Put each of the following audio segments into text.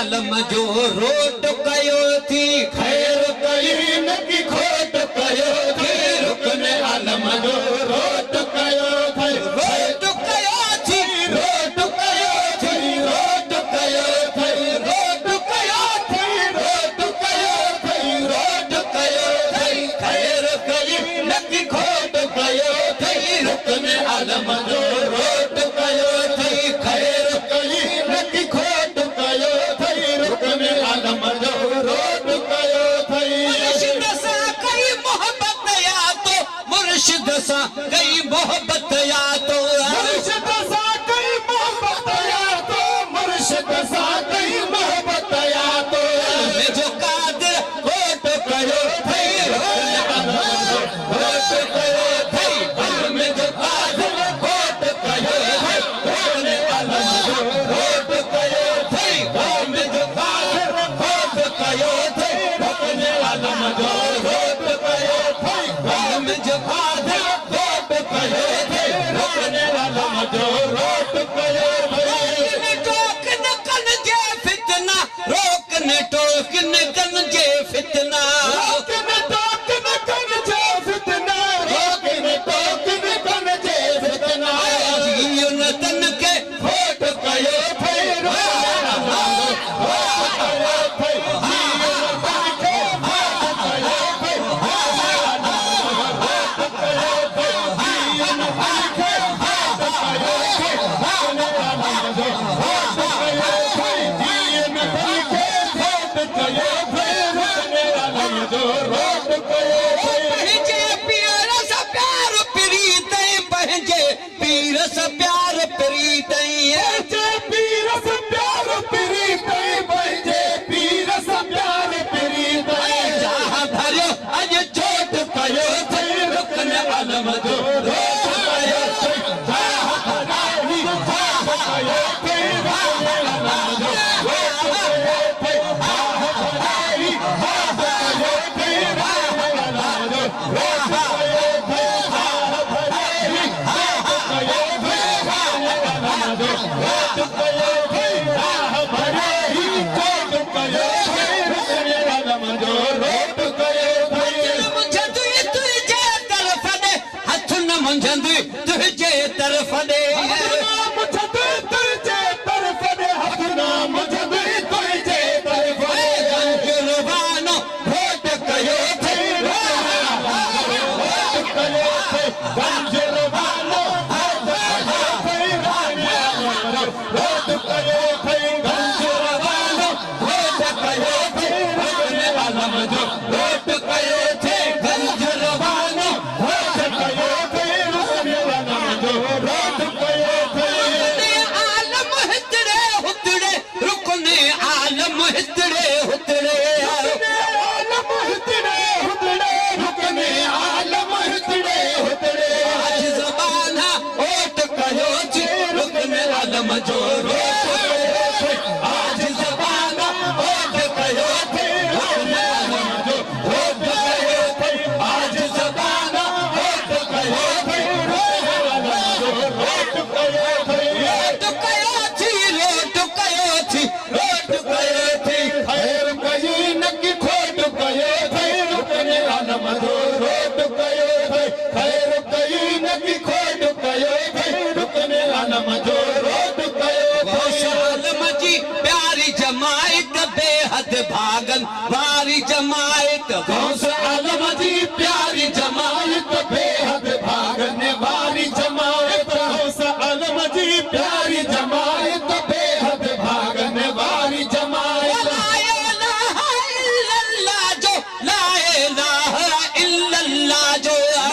आलम जो रोट कयो थी खैर कई न की खोट कयो थी रुकन आलम जो रोट कयो थी रोट कयो थी रोट कयो थी रोट कयो थी रोट कयो थी रोट कयो थी रोट कयो थी खैर कई न की खोट कयो थी रुकन आलम जो रोट कयो थी खैर कई न की खोट कयो थी रुकन आलम जो रोट कयो थी मुर्शिद सा कई मोहब्बत या तो मुर्शिद सा कई मोहब्बत या तो मुर्शिद सा कई मोहब्बत या तो मुर्शिद सा कई मोहब्बत या तो मैं जो कादिर खोट कयो थी रुकन खोट कयो थी मैं जो कादिर खोट कयो थी रुकन आलम जो रोट कयो थी मैं जो कादिर खोट कयो थी रुकन आलम जो रोट कयो थी मैं जो कादिर खोट कयो थी रुकन आलम जो रोट कयो थी टोक न कन जे फितना रोक न टोक न कन जे फितना रोक न टोक न कन जे फितना रोक न टोक न कन जे फितना जियो न तन के खोट कयो थी रुकन आलम खोट कयो थी जियो न तन के खोट कयो थी खोट कयो थी जियो न तन के खोट कयो थी रुकन आलम जो रोट कयो थी जियो न तन के खोट कयो थी रुकन आलम जो रोट कयो थी पंहिंजे पीर सां प्यार प्रीत पंहिंजे पीर सां प्यार प्रीत पंहिंजे पीर सां प्यार प्रीत पंहिंजे पीर सां प्यार प्रीत जहाँ भरियो अॼु चोट कयो थी रुकन आलम जो रोट कयो थी जहाँ भरियो चोट कयो थी रुकन आलम जो रोट कयो थी जहाँ भरियो चोट कयो थी रुकन आलम जो रोट कयो थी जहाँ भरियो चोट कयो थी रुकन आलम जो रोट कयो थी जहाँ भरियो चोट कयो थी रुकन आलम जो रोट कयो थी तुझे तरफ दे हथ न मुंझंदी तुझे तरफ दे तुझे तरफ दे हथ न मुंझंदी तुझे तरफ दे गंजरवानो खोट कयो थी रोट कयो थी गंजरवानो खोट कयो थी रोट कयो थी गंजरवानो खोट कयो थी रुकन आलम जो रोट कयो थी गंजरवानो खोट कयो थी रुकन आलम जो रोट कयो थी आलम हितड़े हुतड़े रुकन आलम हितड़े हुतड़े आलम हितड़े हुतड़े रुकन आलम हितड़े हुतड़े आज ज़बाना ओट कयो थी रुकन आलम जो रोट कयो थी आज ज़बाना ओट कयो थी रुकन आलम जो रोट कयो थी आज ज़बाना ओट कयो थी रुकन आलम जो रोट कयो थी रोट कयो थी रोट कयो थी रोट कयो थी खैर कई न की खोट कयो थी रुकन आलम जो रोट कयो थी खैर कई न की खोट कयो थी रुकन आलम जो रोट कयो थी आलम जी प्यारी जमायत बेहद भागन वारी जमायत गौस आलम जी प्यारी जमायत बेहद भागन वारी जमायत गौस आलम जी प्यारी जमायत बेहद भागन वारी जमायत ला इलाहा इल्लल्लाह जो ला इलाहा इल्लल्लाह जो ला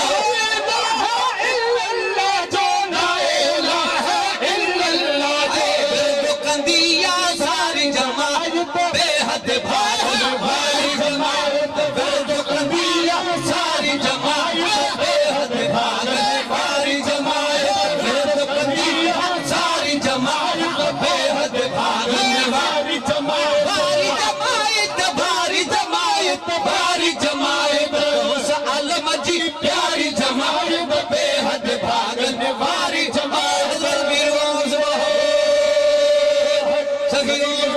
इलाहा इल्लल्लाह जो ला इलाहा इल्लल्लाह जो बिरदो कंदिया सारी जमायत बेहद भागन वारी जमायत बिरदो कंदिया सारी जमायत बेहद भागन वारी जमायत बिरदो कंदिया सारी जमायत बेहद भागन वारी जमायत भारी जमायत भारी जमायत गौस आलम जी प्यारी जमायत बेहद भागन वारी जमायत सगीरों